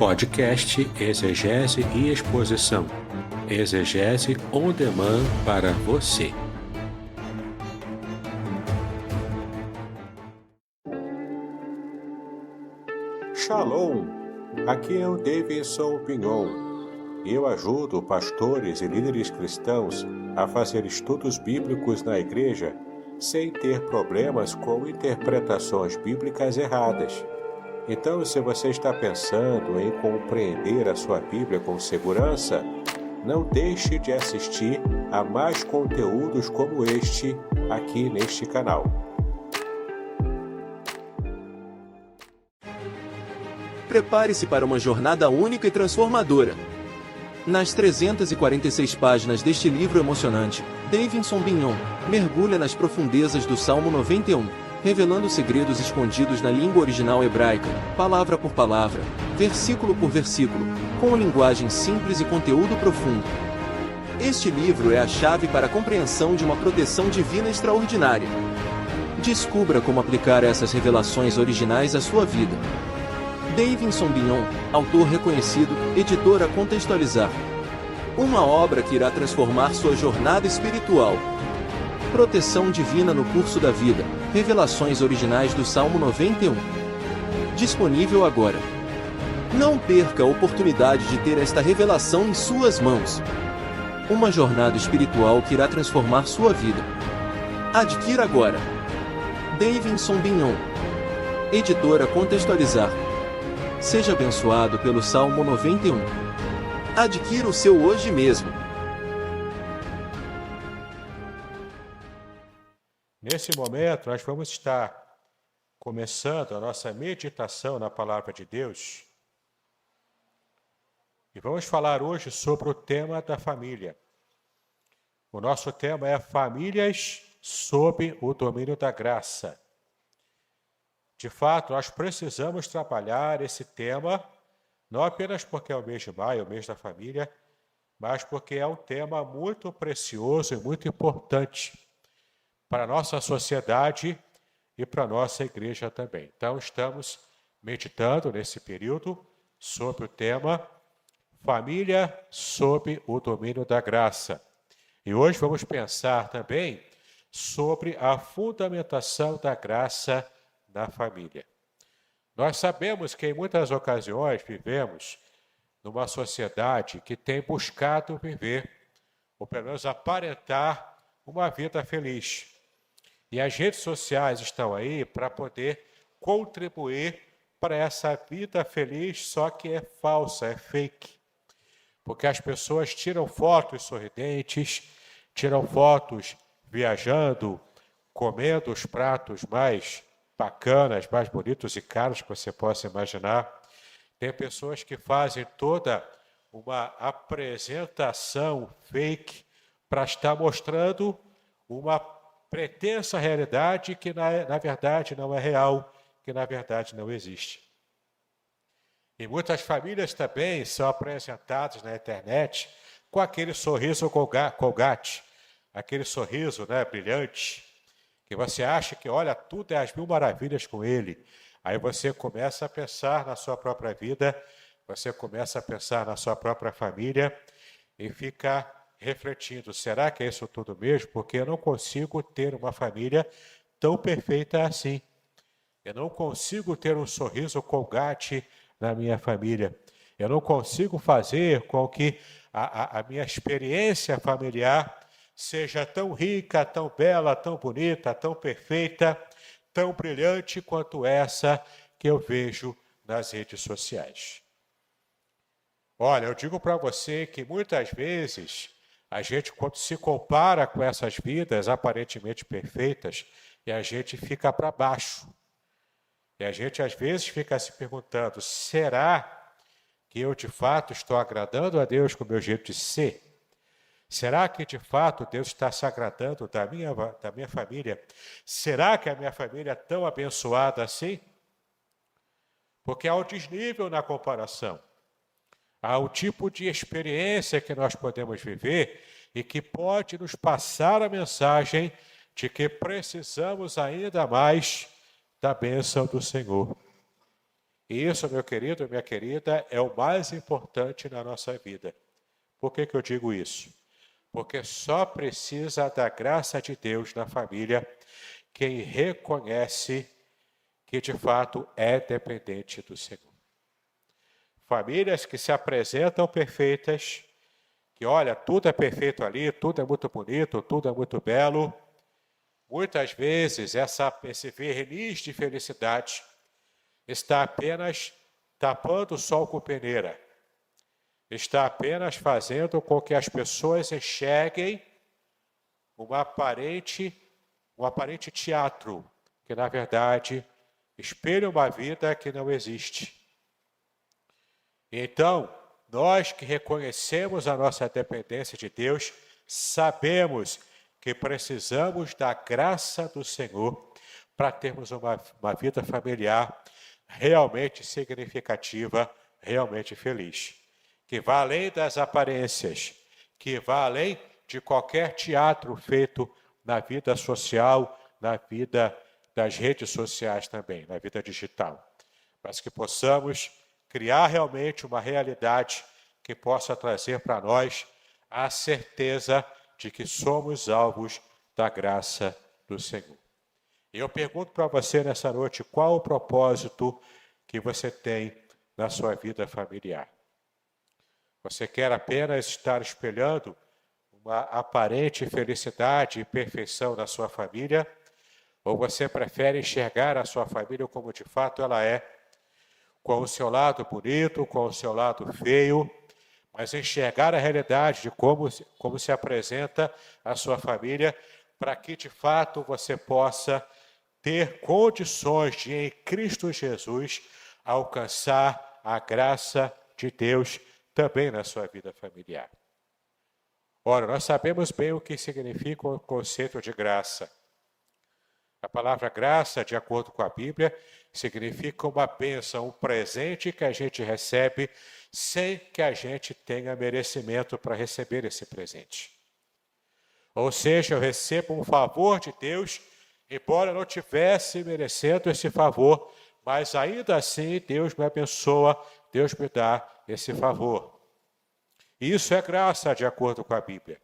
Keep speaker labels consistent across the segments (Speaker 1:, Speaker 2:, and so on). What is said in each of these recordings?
Speaker 1: Podcast Exegese e Exposição. Exegese on demand para você.
Speaker 2: Shalom! Aqui é o Davidson Pignon. Eu ajudo pastores e líderes cristãos a fazer estudos bíblicos na igreja sem ter problemas com interpretações bíblicas erradas. Então, se você está pensando em compreender a sua Bíblia com segurança, não deixe de assistir a mais conteúdos como este aqui neste canal.
Speaker 3: Prepare-se para uma jornada única e transformadora. Nas 346 páginas deste livro emocionante, Davidson Pignon mergulha nas profundezas do Salmo 91, revelando segredos escondidos na língua original hebraica, palavra por palavra, versículo por versículo, com linguagem simples e conteúdo profundo. Este livro é a chave para a compreensão de uma proteção divina extraordinária. Descubra como aplicar essas revelações originais à sua vida. Davidson Pignon, autor reconhecido, editora Contextualizar. Uma obra que irá transformar sua jornada espiritual. Proteção divina no curso da vida. Revelações originais do Salmo 91. Disponível agora. Não perca a oportunidade de ter esta revelação em suas mãos. Uma jornada espiritual que irá transformar sua vida. Adquira agora. Davidson Pignon, editora Contextualizar. Seja abençoado pelo Salmo 91. Adquira o seu hoje mesmo.
Speaker 2: Nesse momento, nós vamos estar começando a nossa meditação na Palavra de Deus. E vamos falar hoje sobre o tema da família. O nosso tema é Famílias sob o domínio da graça. De fato, nós precisamos trabalhar esse tema, não apenas porque é o mês de maio, o mês da família, mas porque é um tema muito precioso e muito importante para a nossa sociedade e para a nossa igreja também. Então, estamos meditando nesse período sobre o tema Família sob o domínio da graça. E hoje vamos pensar também sobre a fundamentação da graça na família. Nós sabemos que em muitas ocasiões vivemos numa sociedade que tem buscado viver, ou pelo menos aparentar, uma vida feliz. E as redes sociais estão aí para poder contribuir para essa vida feliz, só que é falsa, é fake. Porque as pessoas tiram fotos sorridentes, tiram fotos viajando, comendo os pratos mais bacanas, mais bonitos e caros que você possa imaginar. Tem pessoas que fazem toda uma apresentação fake para estar mostrando uma pretensa realidade que na verdade não é real, que na verdade não existe. E muitas famílias também são apresentadas na internet com aquele sorriso Colgate, aquele sorriso, brilhante, que você acha que, olha, tudo é às mil maravilhas com ele. Aí você começa a pensar na sua própria vida, você começa a pensar na sua própria família e fica refletindo, será que é isso tudo mesmo? Porque eu não consigo ter uma família tão perfeita assim. Eu não consigo ter um sorriso Colgate na minha família. Eu não consigo fazer com que a minha experiência familiar seja tão rica, tão bela, tão bonita, tão perfeita, tão brilhante quanto essa que eu vejo nas redes sociais. Olha, eu digo para você que muitas vezes a gente, quando se compara com essas vidas aparentemente perfeitas, e a gente fica para baixo. E a gente às vezes fica se perguntando, será que eu de fato estou agradando a Deus com o meu jeito de ser? Será que, de fato, Deus está se agradando da minha família? Será que a minha família é tão abençoada assim? Porque há um desnível na comparação. Há um tipo de experiência que nós podemos viver e que pode nos passar a mensagem de que precisamos ainda mais da bênção do Senhor. E isso, meu querido, minha querida, é o mais importante na nossa vida. Por que eu digo isso? Porque só precisa da graça de Deus na família quem reconhece que de fato é dependente do Senhor. Famílias que se apresentam perfeitas, que olha, tudo é perfeito ali, tudo é muito bonito, tudo é muito belo. Muitas vezes esse verniz de felicidade está apenas tapando o sol com peneira. Está apenas fazendo com que as pessoas enxerguem um aparente teatro, que na verdade espelha uma vida que não existe. Então, nós que reconhecemos a nossa dependência de Deus, sabemos que precisamos da graça do Senhor para termos uma vida familiar realmente significativa, realmente feliz. Que vá além das aparências, que vá além de qualquer teatro feito na vida social, na vida das redes sociais também, na vida digital. Mas que possamos criar realmente uma realidade que possa trazer para nós a certeza de que somos alvos da graça do Senhor. E eu pergunto para você nessa noite, qual o propósito que você tem na sua vida familiar? Você quer apenas estar espelhando uma aparente felicidade e perfeição na sua família? Ou você prefere enxergar a sua família como de fato ela é, com o seu lado bonito, com o seu lado feio, mas enxergar a realidade de como se apresenta a sua família, para que de fato você possa ter condições de, em Cristo Jesus, alcançar a graça de Deus também na sua vida familiar. Ora, nós sabemos bem o que significa o conceito de graça. A palavra graça, de acordo com a Bíblia, significa uma bênção, um presente que a gente recebe sem que a gente tenha merecimento para receber esse presente. Ou seja, eu recebo um favor de Deus, embora eu não tivesse merecendo esse favor, mas ainda assim Deus me abençoa, Deus me dá esse favor. Isso é graça, de acordo com a Bíblia.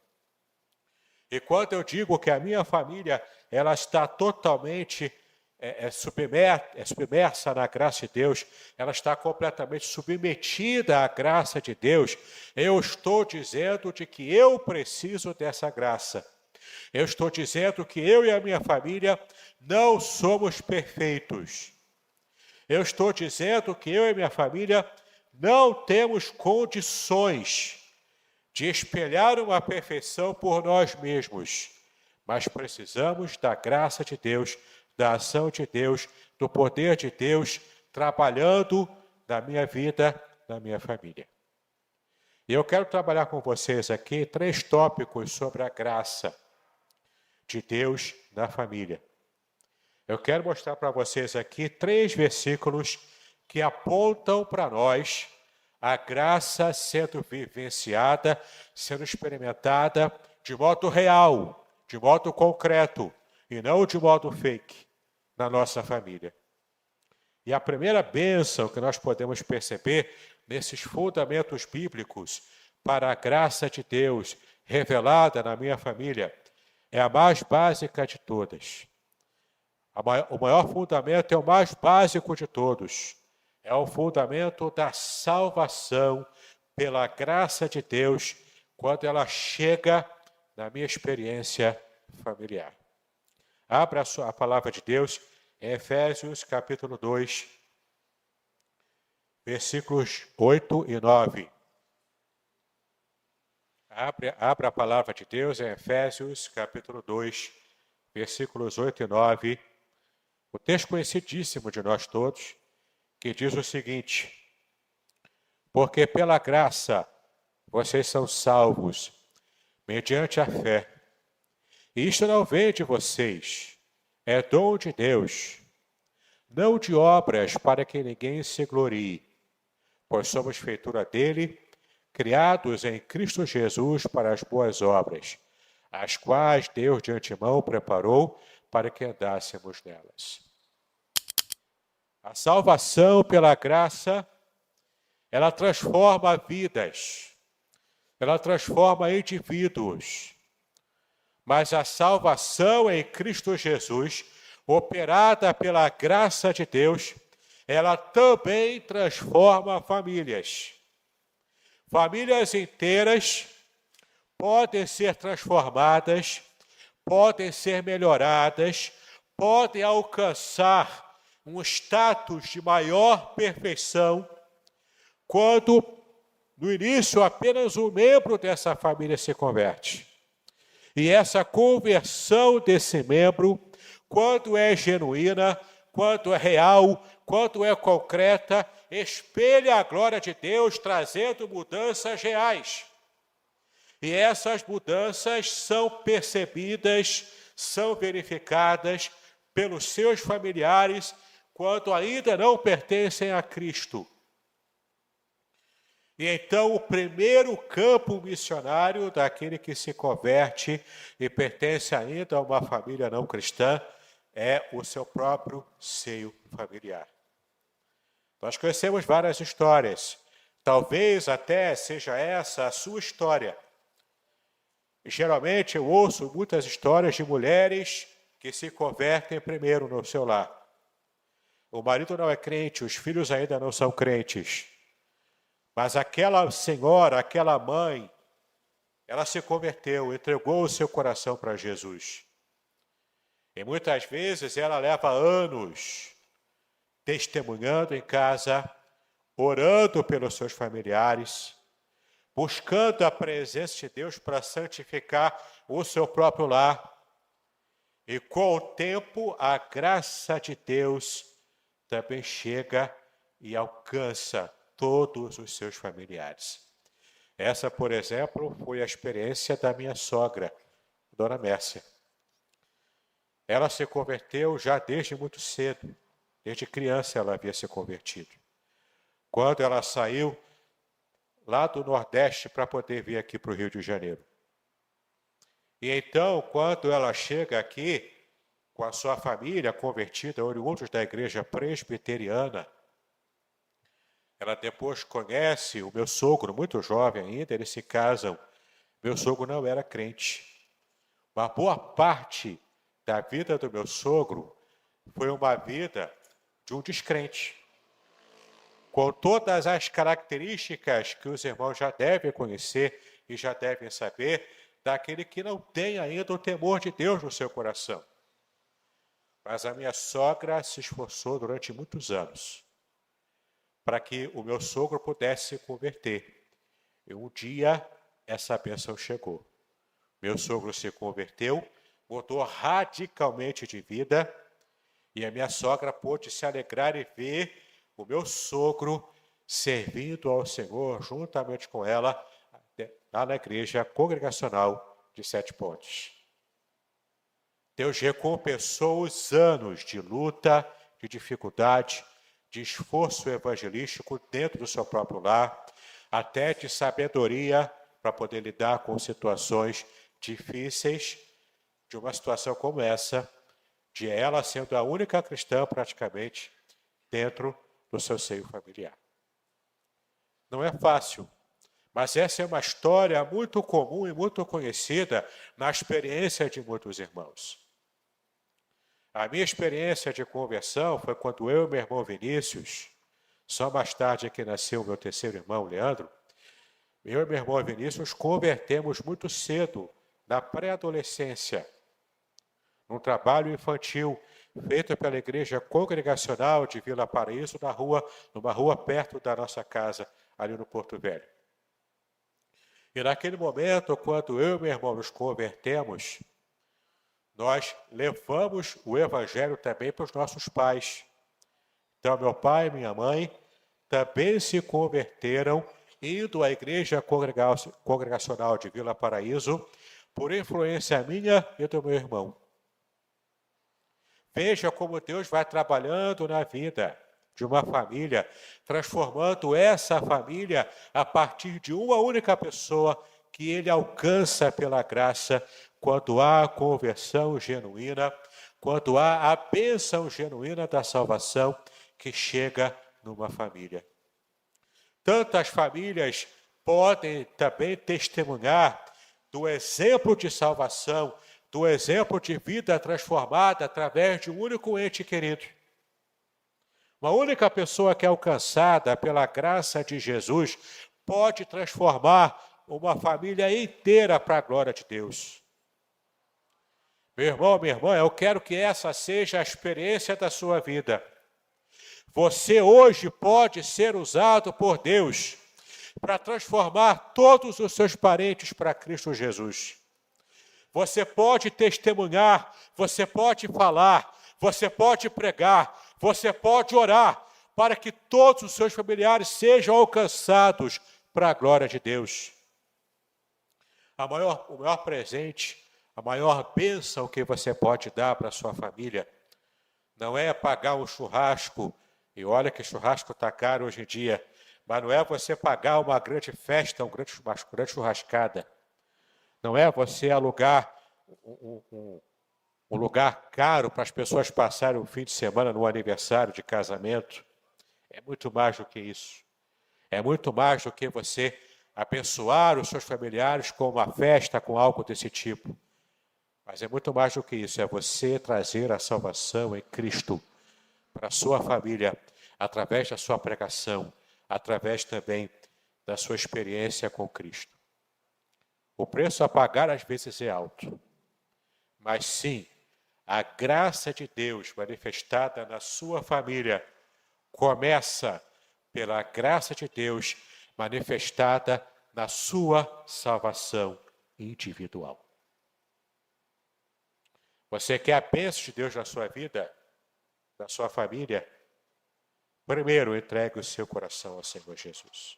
Speaker 2: E quando eu digo que a minha família ela está totalmente submersa na graça de Deus, ela está completamente submetida à graça de Deus, eu estou dizendo de que eu preciso dessa graça. Eu estou dizendo que eu e a minha família não somos perfeitos. Eu estou dizendo que eu e a minha família não temos condições de espelhar uma perfeição por nós mesmos, mas precisamos da graça de Deus, da ação de Deus, do poder de Deus, trabalhando na minha vida, na minha família. E eu quero trabalhar com vocês aqui 3 tópicos sobre a graça de Deus na família. Eu quero mostrar para vocês aqui 3 versículos que apontam para nós a graça sendo vivenciada, sendo experimentada de modo real, de modo concreto, e não de modo fake na nossa família. E a primeira bênção que nós podemos perceber nesses fundamentos bíblicos para a graça de Deus revelada na minha família é a mais básica de todas. O maior fundamento é o mais básico de todos. É o fundamento da salvação pela graça de Deus quando ela chega na minha experiência familiar. Abra a palavra de Deus em Efésios capítulo 2, versículos 8 e 9. Abra a palavra de Deus em Efésios capítulo 2, versículos 8 e 9. O texto conhecidíssimo de nós todos, que diz o seguinte: porque pela graça vocês são salvos, mediante a fé. E isto não vem de vocês, é dom de Deus, não de obras para que ninguém se glorie, pois somos feitura dele, criados em Cristo Jesus para as boas obras, as quais Deus de antemão preparou para que andássemos nelas. A salvação pela graça, ela transforma vidas, ela transforma indivíduos. Mas a salvação em Cristo Jesus, operada pela graça de Deus, ela também transforma famílias. Famílias inteiras podem ser transformadas, podem ser melhoradas, podem alcançar um status de maior perfeição, quando no início apenas um membro dessa família se converte. E essa conversão desse membro, quando é genuína, quando é real, quando é concreta, espelha a glória de Deus, trazendo mudanças reais. E essas mudanças são percebidas, são verificadas pelos seus familiares, quando ainda não pertencem a Cristo. E então o primeiro campo missionário daquele que se converte e pertence ainda a uma família não cristã é o seu próprio seio familiar. Nós conhecemos várias histórias, talvez até seja essa a sua história. E geralmente eu ouço muitas histórias de mulheres que se convertem primeiro no seu lar. O marido não é crente, os filhos ainda não são crentes. Mas aquela senhora, aquela mãe, ela se converteu, entregou o seu coração para Jesus. E muitas vezes ela leva anos testemunhando em casa, orando pelos seus familiares, buscando a presença de Deus para santificar o seu próprio lar. E com o tempo, a graça de Deus também chega e alcança todos os seus familiares. Essa, por exemplo, foi a experiência da minha sogra, Dona Mércia. Ela se converteu já desde muito cedo, desde criança ela havia se convertido. Quando ela saiu lá do Nordeste para poder vir aqui para o Rio de Janeiro. E então, quando ela chega aqui, com a sua família convertida, oriundos da igreja presbiteriana, ela depois conhece o meu sogro, muito jovem ainda, eles se casam. Meu sogro não era crente. Uma boa parte da vida do meu sogro foi uma vida de um descrente, com todas as características que os irmãos já devem conhecer e já devem saber, daquele que não tem ainda o temor de Deus no seu coração. Mas a minha sogra se esforçou durante muitos anos para que o meu sogro pudesse se converter. E um dia essa bênção chegou. Meu sogro se converteu, mudou radicalmente de vida, e a minha sogra pôde se alegrar e ver o meu sogro servindo ao Senhor juntamente com ela lá na igreja congregacional de Sete Pontes. Deus recompensou os anos de luta, de dificuldade, de esforço evangelístico dentro do seu próprio lar, até de sabedoria para poder lidar com situações difíceis, de uma situação como essa, de ela sendo a única cristã praticamente dentro do seu seio familiar. Não é fácil, mas essa é uma história muito comum e muito conhecida na experiência de muitos irmãos. A minha experiência de conversão foi quando eu e meu irmão Vinícius, só mais tarde que nasceu o meu terceiro irmão, Leandro, eu e meu irmão Vinícius convertemos muito cedo, na pré-adolescência, num trabalho infantil feito pela igreja congregacional de Vila Paraíso, numa rua perto da nossa casa, ali no Porto Velho. E naquele momento, quando eu e meu irmão nos convertemos, nós levamos o evangelho também para os nossos pais. Então, meu pai e minha mãe também se converteram, indo à igreja congregacional de Vila Paraíso, por influência minha e do meu irmão. Veja como Deus vai trabalhando na vida de uma família, transformando essa família a partir de uma única pessoa que ele alcança pela graça, quando há a conversão genuína, quando há a bênção genuína da salvação que chega numa família. Tantas famílias podem também testemunhar do exemplo de salvação, do exemplo de vida transformada através de um único ente querido. Uma única pessoa que é alcançada pela graça de Jesus pode transformar uma família inteira para a glória de Deus. Meu irmão, minha irmã, eu quero que essa seja a experiência da sua vida. Você hoje pode ser usado por Deus para transformar todos os seus parentes para Cristo Jesus. Você pode testemunhar, você pode falar, você pode pregar, você pode orar para que todos os seus familiares sejam alcançados para a glória de Deus. O maior presente, a maior bênção que você pode dar para a sua família não é pagar um churrasco, e olha que churrasco está caro hoje em dia, mas não é você pagar uma grande festa, uma grande churrascada. Não é você alugar um lugar caro para as pessoas passarem um fim de semana no aniversário de casamento. É muito mais do que isso. É muito mais do que você abençoar os seus familiares com uma festa, com algo desse tipo. Mas é muito mais do que isso. É você trazer a salvação em Cristo para a sua família, através da sua pregação, através também da sua experiência com Cristo. O preço a pagar às vezes é alto, mas sim, a graça de Deus manifestada na sua família começa pela graça de Deus manifestada na sua salvação individual. Você quer a bênção de Deus na sua vida, na sua família? Primeiro, entregue o seu coração ao Senhor Jesus.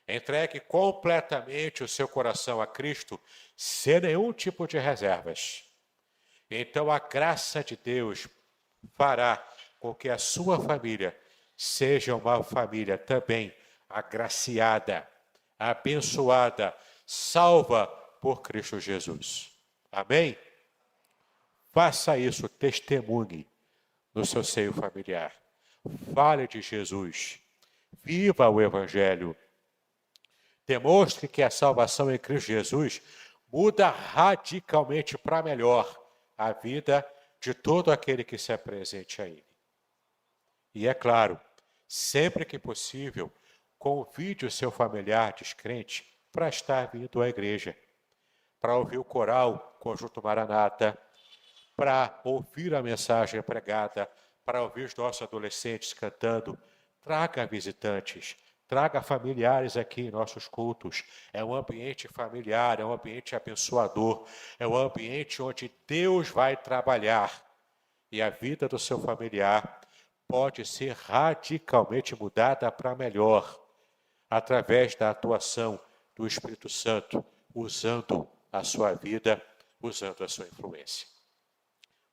Speaker 2: Entregue completamente o seu coração a Cristo, sem nenhum tipo de reservas. Então a graça de Deus fará com que a sua família seja uma família também agraciada, abençoada, salva por Cristo Jesus. Amém? Faça isso, testemunhe no seu seio familiar. Fale de Jesus. Viva o Evangelho. Demonstre que a salvação em Cristo Jesus muda radicalmente para melhor a vida de todo aquele que se apresente a Ele. E é claro, sempre que possível, convide o seu familiar descrente para estar vindo à igreja, para ouvir o coral Conjunto Maranata, para ouvir a mensagem pregada, para ouvir os nossos adolescentes cantando. Traga visitantes, traga familiares aqui em nossos cultos. É um ambiente familiar, é um ambiente abençoador, é um ambiente onde Deus vai trabalhar. E a vida do seu familiar pode ser radicalmente mudada para melhor, através da atuação do Espírito Santo, usando a sua vida, usando a sua influência.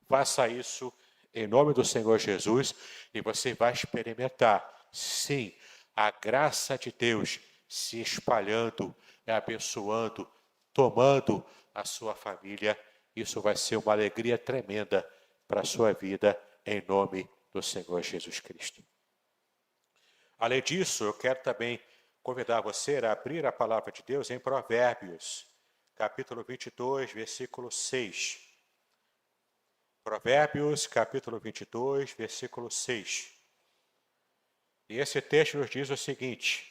Speaker 2: Faça isso em nome do Senhor Jesus e você vai experimentar, sim, a graça de Deus se espalhando, abençoando, tomando a sua família. Isso vai ser uma alegria tremenda para a sua vida, em nome do Senhor Jesus Cristo. Além disso, eu quero também convidar você a abrir a palavra de Deus em Provérbios, capítulo 22, versículo 6. Provérbios, capítulo 22, versículo 6. E esse texto nos diz o seguinte.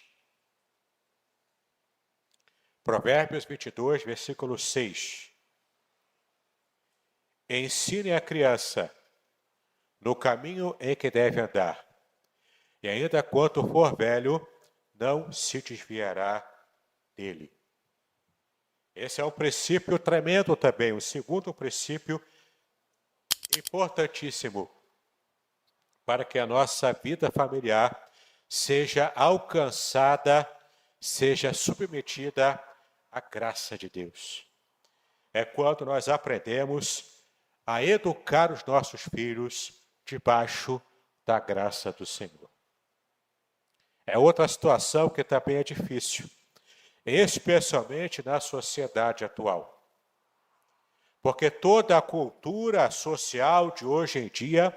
Speaker 2: Provérbios 22, versículo 6. Ensine a criança no caminho em que deve andar, e ainda quando for velho, não se desviará dele. Esse é um princípio tremendo também, o segundo princípio importantíssimo para que a nossa vida familiar seja alcançada, seja submetida à graça de Deus. É quando nós aprendemos a educar os nossos filhos debaixo da graça do Senhor. É outra situação que também é difícil, especialmente na sociedade atual. Porque toda a cultura social de hoje em dia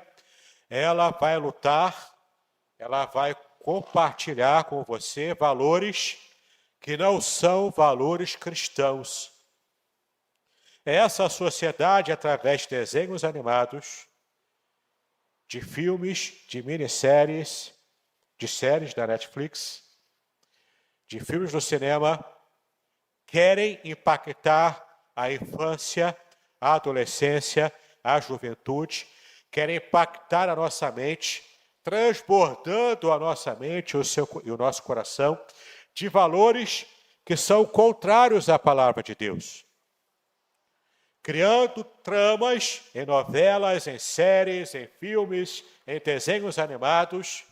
Speaker 2: ela vai lutar, ela vai compartilhar com você valores que não são valores cristãos. Essa sociedade, através de desenhos animados, de filmes, de minisséries, de séries da Netflix, de filmes do cinema, querem impactar a infância, a adolescência, a juventude, querem impactar a nossa mente, transbordando a nossa mente e o nosso coração de valores que são contrários à palavra de Deus. Criando tramas em novelas, em séries, em filmes, em desenhos animados,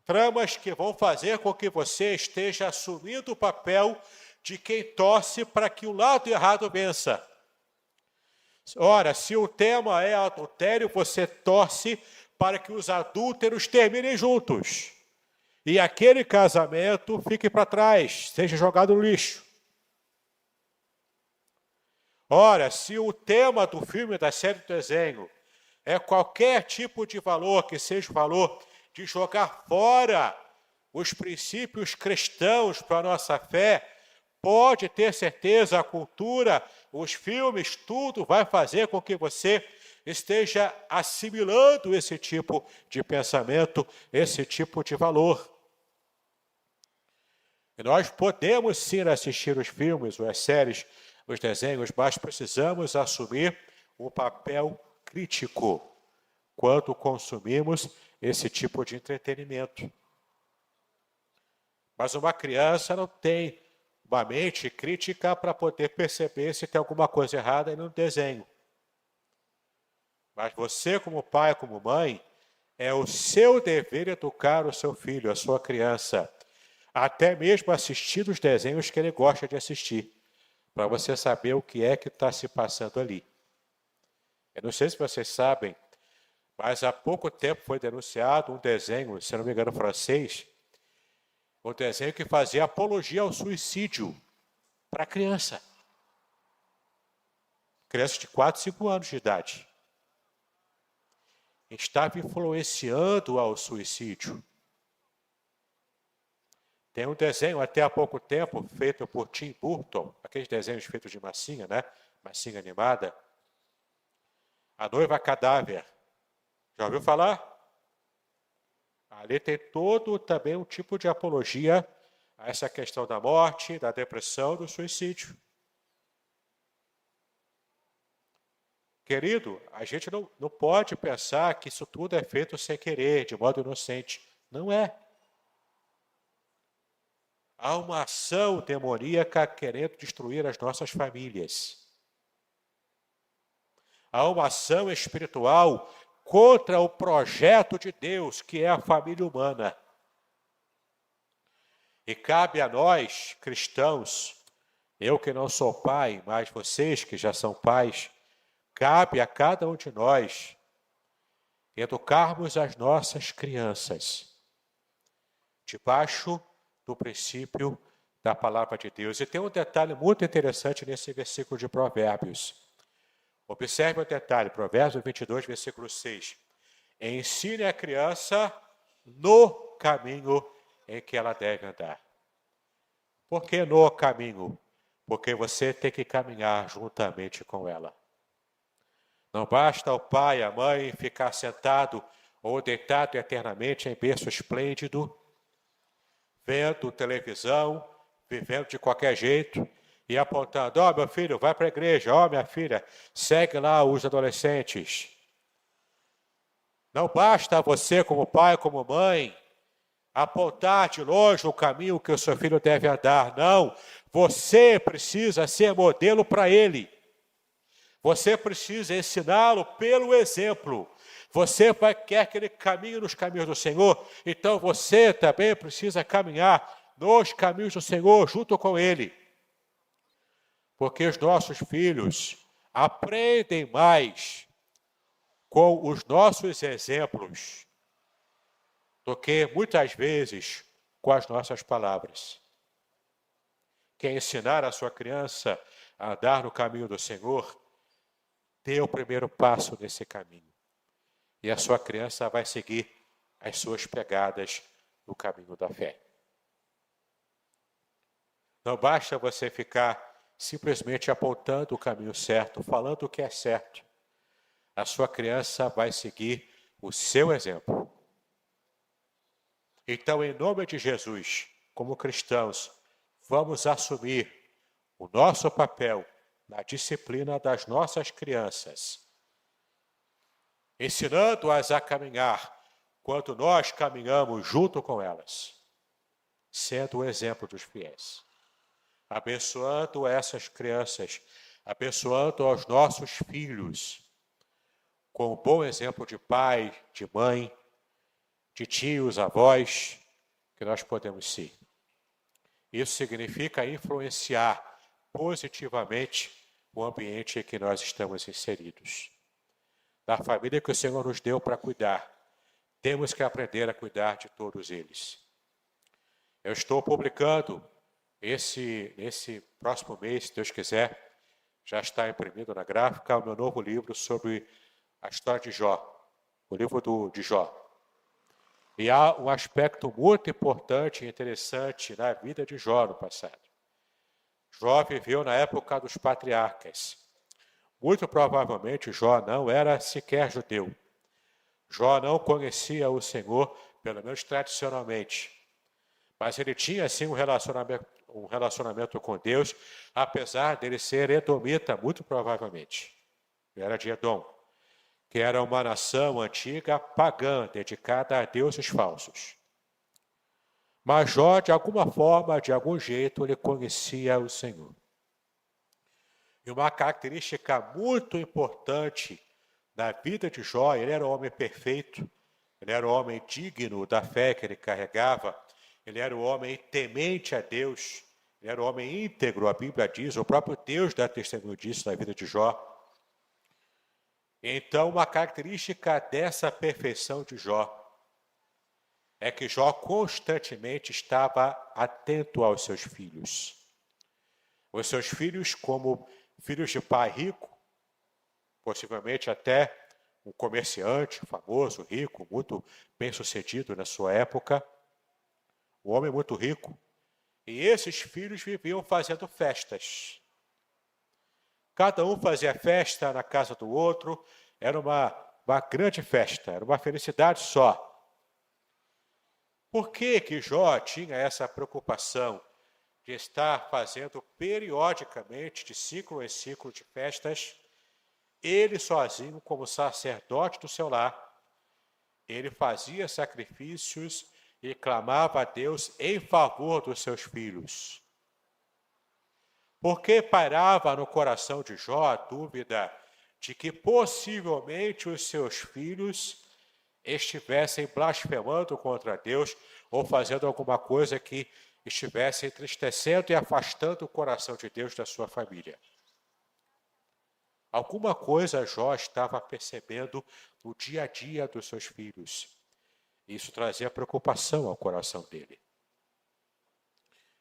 Speaker 2: tramas que vão fazer com que você esteja assumindo o papel de quem torce para que o lado errado vença. Ora, se o tema é adultério, você torce para que os adúlteros terminem juntos. E aquele casamento fique para trás, seja jogado no lixo. Ora, se o tema do filme, da série do desenho, é qualquer tipo de valor, que seja o valor de jogar fora os princípios cristãos para a nossa fé, pode ter certeza, a cultura, os filmes, tudo vai fazer com que você esteja assimilando esse tipo de pensamento, esse tipo de valor. E nós podemos sim assistir os filmes, as séries, os desenhos, mas precisamos assumir um papel crítico quando consumimos esse tipo de entretenimento. Mas uma criança não tem uma mente crítica para poder perceber se tem alguma coisa errada no desenho. Mas você, como pai, como mãe, é o seu dever educar o seu filho, a sua criança, até mesmo assistir os desenhos que ele gosta de assistir, para você saber o que é que está se passando ali. Eu não sei se vocês sabem, mas há pouco tempo foi denunciado um desenho, se não me engano, francês, um desenho que fazia apologia ao suicídio para criança. Criança de 4, 5 anos de idade. Estava influenciando ao suicídio. Tem um desenho, até há pouco tempo, feito por Tim Burton, aqueles desenhos feitos de massinha, né? Massinha animada. A Noiva Cadáver. Já ouviu falar? Ali tem todo também um tipo de apologia a essa questão da morte, da depressão, do suicídio. Querido, a gente não pode pensar que isso tudo é feito sem querer, de modo inocente. Não é. Há uma ação demoníaca querendo destruir as nossas famílias. Há uma ação espiritual contra o projeto de Deus, que é a família humana. E cabe a nós, cristãos, eu que não sou pai, mas vocês que já são pais, cabe a cada um de nós educarmos as nossas crianças debaixo do princípio da palavra de Deus. E tem um detalhe muito interessante nesse versículo de Provérbios. Observe o detalhe, Provérbios 22, versículo 6. Ensine a criança no caminho em que ela deve andar. Por que no caminho? Porque você tem que caminhar juntamente com ela. Não basta o pai e a mãe ficar sentado ou deitado eternamente em berço esplêndido, vendo televisão, vivendo de qualquer jeito e apontando, ó, meu filho, vai para a igreja, ó, minha filha, segue lá os adolescentes. Não basta você, como pai, como mãe, apontar de longe o caminho que o seu filho deve andar. Não, você precisa ser modelo para ele. Você precisa ensiná-lo pelo exemplo. Você quer que ele caminhe nos caminhos do Senhor, então você também precisa caminhar nos caminhos do Senhor junto com ele. Porque os nossos filhos aprendem mais com os nossos exemplos do que muitas vezes com as nossas palavras. Quem ensinar a sua criança a andar no caminho do Senhor, dê o primeiro passo nesse caminho. e a sua criança vai seguir as suas pegadas no caminho da fé. Não basta você ficar simplesmente apontando o caminho certo, falando o que é certo. A sua criança vai seguir o seu exemplo. Então, em nome de Jesus, como cristãos, vamos assumir o nosso papel na disciplina das nossas crianças, ensinando-as a caminhar quando nós caminhamos junto com elas, sendo o exemplo dos fiéis, abençoando essas crianças, abençoando aos nossos filhos, com o bom exemplo de pai, de mãe, de tios, avós, que nós podemos ser. Isso significa influenciar positivamente o ambiente em que nós estamos inseridos. Da família que o Senhor nos deu para cuidar, temos que aprender a cuidar de todos eles. Eu estou publicando esse próximo mês, se Deus quiser, já está imprimido na gráfica, o meu novo livro sobre a história de Jó, o livro de Jó. E há um aspecto muito importante e interessante na vida de Jó no passado. Jó viveu na época dos patriarcas. Muito provavelmente Jó não era sequer judeu. Jó não conhecia o Senhor, pelo menos tradicionalmente. Mas ele tinha sim um relacionamento com Deus, apesar dele ser edomita, muito provavelmente. Ele era de Edom, que era uma nação antiga pagã, dedicada a deuses falsos. Mas Jó, de alguma forma, de algum jeito, ele conhecia o Senhor. E uma característica muito importante na vida de Jó, ele era um homem perfeito, ele era um homem digno da fé que ele carregava, ele era um homem temente a Deus, ele era um homem íntegro, a Bíblia diz, o próprio Deus dá testemunho disso na vida de Jó. Então, uma característica dessa perfeição de Jó é que Jó constantemente estava atento aos seus filhos. Os seus filhos, como filhos de pai rico, possivelmente até um comerciante famoso, rico, muito bem-sucedido na sua época, um homem muito rico, e esses filhos viviam fazendo festas. Cada um fazia festa na casa do outro, era uma grande festa, era uma felicidade só. Por que Jó tinha essa preocupação de estar fazendo periodicamente, de ciclo em ciclo de festas? Ele sozinho, como sacerdote do seu lar, ele fazia sacrifícios e clamava a Deus em favor dos seus filhos. Porque pairava no coração de Jó a dúvida de que possivelmente os seus filhos estivessem blasfemando contra Deus ou fazendo alguma coisa que estivesse entristecendo e afastando o coração de Deus da sua família. Alguma coisa Jó estava percebendo no dia a dia dos seus filhos. Isso trazia preocupação ao coração dele.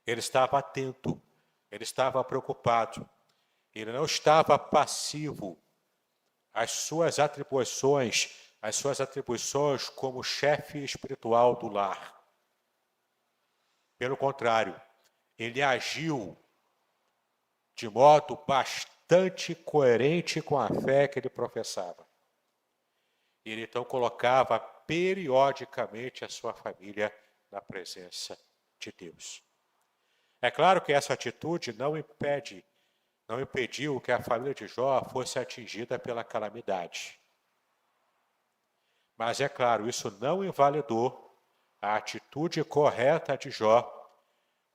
Speaker 2: Ele estava atento, ele estava preocupado, ele não estava passivo às suas atribuições como chefe espiritual do lar. Pelo contrário, ele agiu de modo bastante coerente com a fé que ele professava. Ele então colocava periodicamente a sua família na presença de Deus. É claro que essa atitude não impediu que a família de Jó fosse atingida pela calamidade. Mas é claro, isso não invalidou a atitude correta de Jó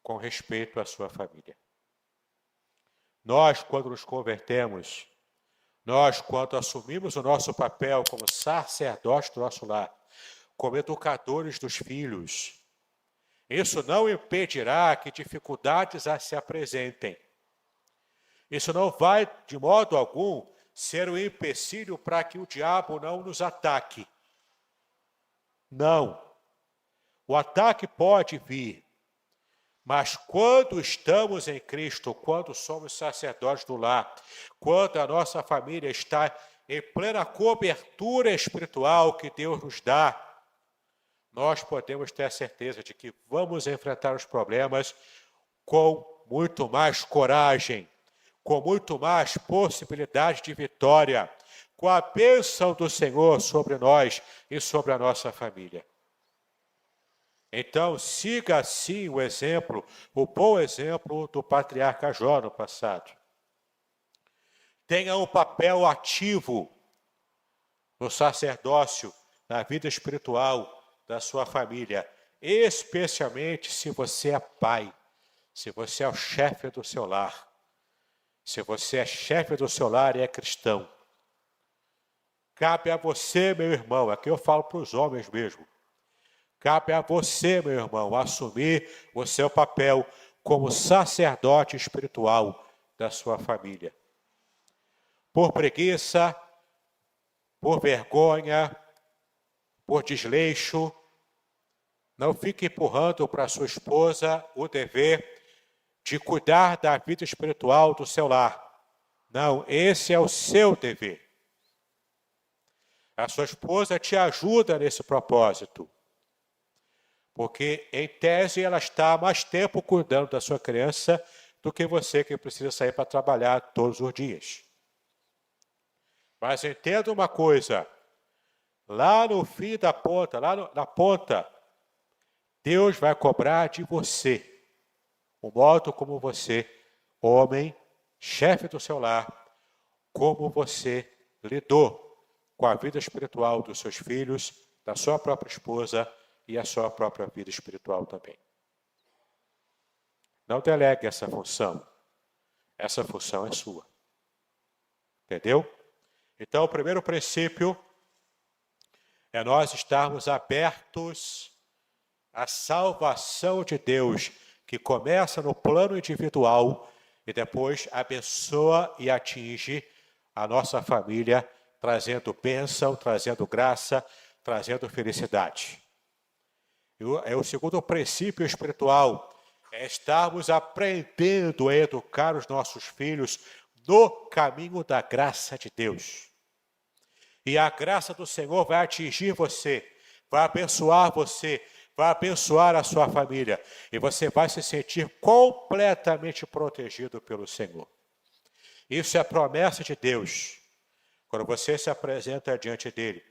Speaker 2: com respeito à sua família. Nós, quando nos convertemos, nós, quando assumimos o nosso papel como sacerdote do nosso lar, como educadores dos filhos, isso não impedirá que dificuldades se apresentem. Isso não vai, de modo algum, ser um empecilho para que o diabo não nos ataque. Não. O ataque pode vir, mas quando estamos em Cristo, quando somos sacerdotes do lar, quando a nossa família está em plena cobertura espiritual que Deus nos dá, nós podemos ter a certeza de que vamos enfrentar os problemas com muito mais coragem, com muito mais possibilidade de vitória, com a bênção do Senhor sobre nós e sobre a nossa família. Então, siga assim o exemplo, o bom exemplo do patriarca Jó no passado. Tenha um papel ativo no sacerdócio, na vida espiritual da sua família, especialmente se você é pai, se você é o chefe do seu lar, se você é chefe do seu lar e é cristão. Cabe a você, meu irmão, aqui eu falo para os homens mesmo, cabe a você, meu irmão, assumir o seu papel como sacerdote espiritual da sua família. Por preguiça, por vergonha, por desleixo, não fique empurrando para sua esposa o dever de cuidar da vida espiritual do seu lar. Não, esse é o seu dever. A sua esposa te ajuda nesse propósito, porque, em tese, ela está há mais tempo cuidando da sua criança do que você, que precisa sair para trabalhar todos os dias. Mas entenda uma coisa, lá no fim da ponta, na ponta, Deus vai cobrar de você o modo como você, homem, chefe do seu lar, como você lidou com a vida espiritual dos seus filhos, da sua própria esposa e a sua própria vida espiritual também. Não delegue essa função é sua. Entendeu? Então, o primeiro princípio é nós estarmos abertos à salvação de Deus, que começa no plano individual e depois abençoa e atinge a nossa família, trazendo bênção, trazendo graça, trazendo felicidade. O segundo princípio espiritual é estarmos aprendendo a educar os nossos filhos no caminho da graça de Deus. E a graça do Senhor vai atingir você, vai abençoar você, vai abençoar a sua família. E você vai se sentir completamente protegido pelo Senhor. Isso é a promessa de Deus, quando você se apresenta diante dele.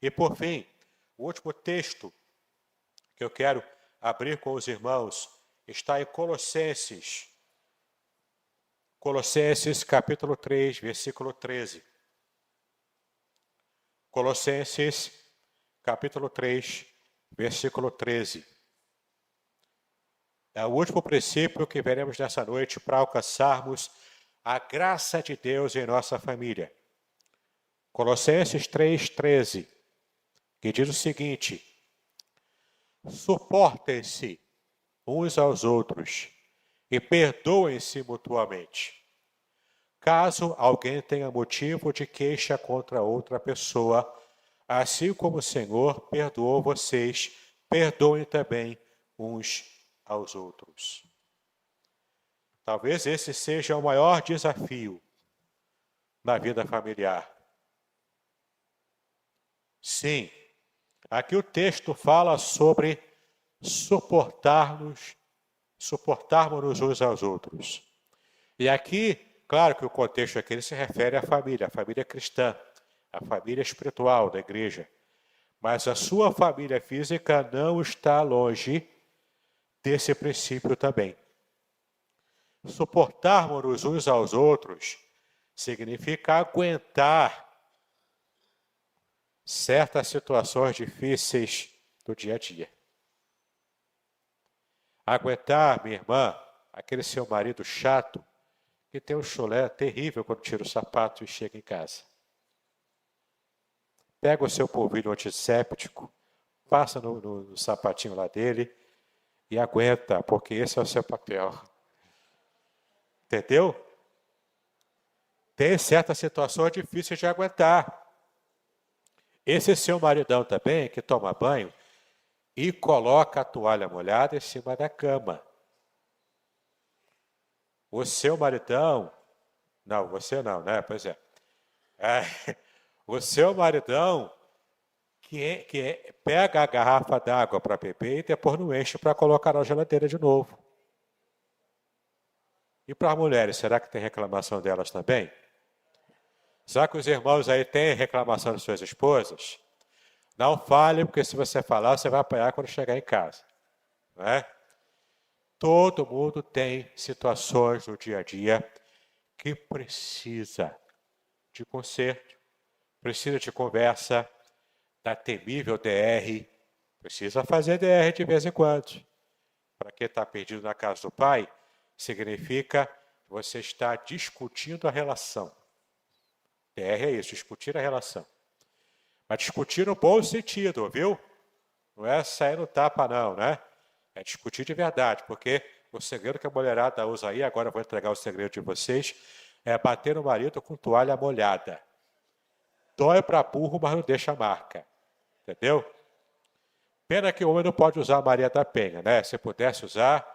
Speaker 2: E por fim, o último texto que eu quero abrir com os irmãos está em Colossenses. Colossenses capítulo 3, versículo 13. Colossenses capítulo 3, versículo 13. É o último princípio que veremos nessa noite para alcançarmos a graça de Deus em nossa família. Colossenses 3, 13, que diz o seguinte: suportem-se uns aos outros e perdoem-se mutuamente. Caso alguém tenha motivo de queixa contra outra pessoa, assim como o Senhor perdoou vocês, perdoem também uns aos outros. Talvez esse seja o maior desafio na vida familiar. Sim, aqui o texto fala sobre suportarmos uns aos outros. E aqui, claro que o contexto aqui ele se refere à família cristã, a família espiritual da igreja. Mas a sua família física não está longe desse princípio também. Suportarmos uns aos outros significa aguentar certas situações difíceis do dia a dia. Aguentar, minha irmã, aquele seu marido chato que tem um chulé terrível quando tira o sapato e chega em casa. Pega o seu polvilho antisséptico, passa no sapatinho lá dele e aguenta, porque esse é o seu papel. Entendeu? Tem certas situações difíceis de aguentar. Esse seu maridão também, que toma banho e coloca a toalha molhada em cima da cama. O seu maridão, não, você não, né? Pois é. O seu maridão pega a garrafa d'água para beber e depois não enche para colocar na geladeira de novo. E para as mulheres, será que tem reclamação delas também? Será que os irmãos aí têm reclamação de suas esposas? Não fale, porque se você falar, você vai apanhar quando chegar em casa. Não é? Todo mundo tem situações no dia a dia que precisa de conserto, precisa de conversa, da temível DR, precisa fazer DR de vez em quando. Para quem está perdido na casa do pai, significa que você está discutindo a relação. DR é isso, discutir a relação. Mas discutir no bom sentido, viu? Não é sair no tapa não, né? É discutir de verdade, porque o segredo que a mulherada usa aí, agora eu vou entregar o segredo de vocês, é bater no marido com toalha molhada. Dói para burro, mas não deixa marca. Entendeu? Pena que o homem não pode usar a Maria da Penha, né? Se pudesse usar,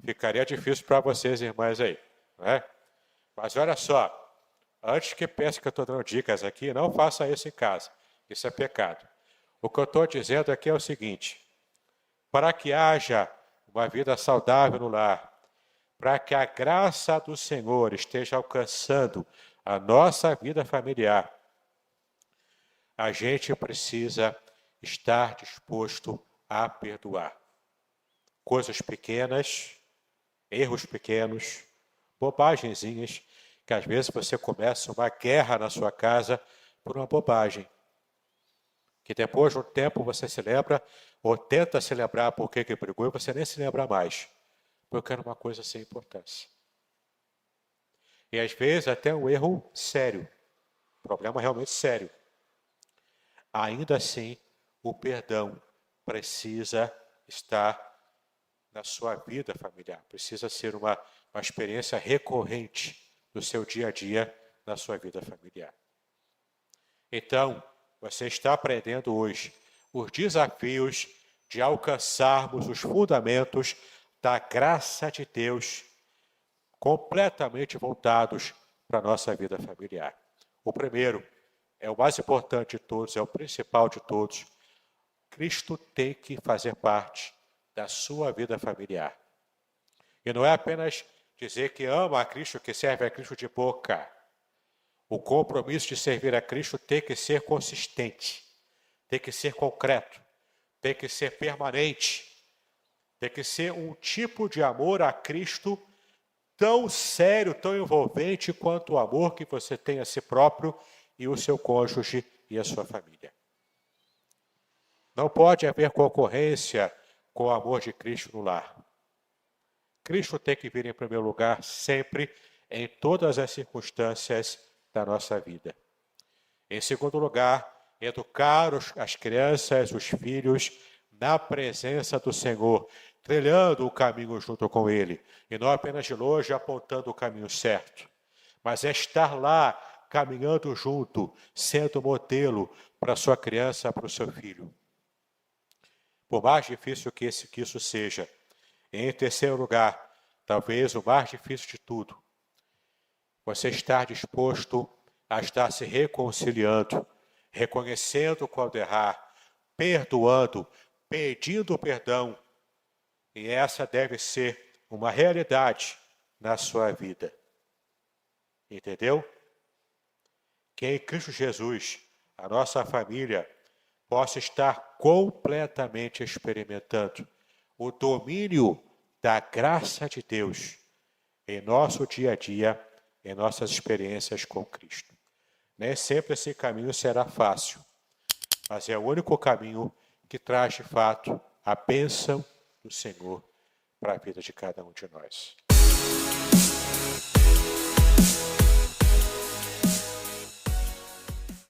Speaker 2: ficaria difícil para vocês, irmãs aí. Né? Mas olha só, antes que pense que eu estou dando dicas aqui, não faça isso em casa. Isso é pecado. O que eu estou dizendo aqui é o seguinte: para que haja uma vida saudável no lar, para que a graça do Senhor esteja alcançando a nossa vida familiar, a gente precisa estar disposto a perdoar. Coisas pequenas, erros pequenos, bobagenzinhas, que às vezes você começa uma guerra na sua casa por uma bobagem. Que depois de um tempo você se lembra, ou tenta se lembrar por que brigou, e você nem se lembra mais. Porque era uma coisa sem importância. E às vezes até um erro sério. Problema realmente sério. Ainda assim, o perdão precisa estar na sua vida familiar. Precisa ser uma experiência recorrente no seu dia a dia, na sua vida familiar. Então, você está aprendendo hoje os desafios de alcançarmos os fundamentos da graça de Deus completamente voltados para a nossa vida familiar. O primeiro, é o mais importante de todos, é o principal de todos. Cristo tem que fazer parte da sua vida familiar. E não é apenas dizer que ama a Cristo, que serve a Cristo de boca. O compromisso de servir a Cristo tem que ser consistente, tem que ser concreto, tem que ser permanente, tem que ser um tipo de amor a Cristo tão sério, tão envolvente quanto o amor que você tem a si próprio e o seu cônjuge e a sua família. Não pode haver concorrência com o amor de Cristo no lar. Cristo tem que vir em primeiro lugar sempre, em todas as circunstâncias da nossa vida. Em segundo lugar, educar as crianças, os filhos, na presença do Senhor, trilhando o caminho junto com Ele, e não apenas de longe apontando o caminho certo, mas é estar lá, caminhando junto, sendo modelo para a sua criança, para o seu filho. Por mais difícil que isso seja. Em terceiro lugar, talvez o mais difícil de tudo, você estar disposto a estar se reconciliando, reconhecendo quando errar, perdoando, pedindo perdão. E essa deve ser uma realidade na sua vida. Entendeu? Que em Cristo Jesus, a nossa família possa estar completamente experimentando o domínio da graça de Deus em nosso dia a dia, em nossas experiências com Cristo. Nem sempre esse caminho será fácil, mas é o único caminho que traz de fato a bênção do Senhor para a vida de cada um de nós.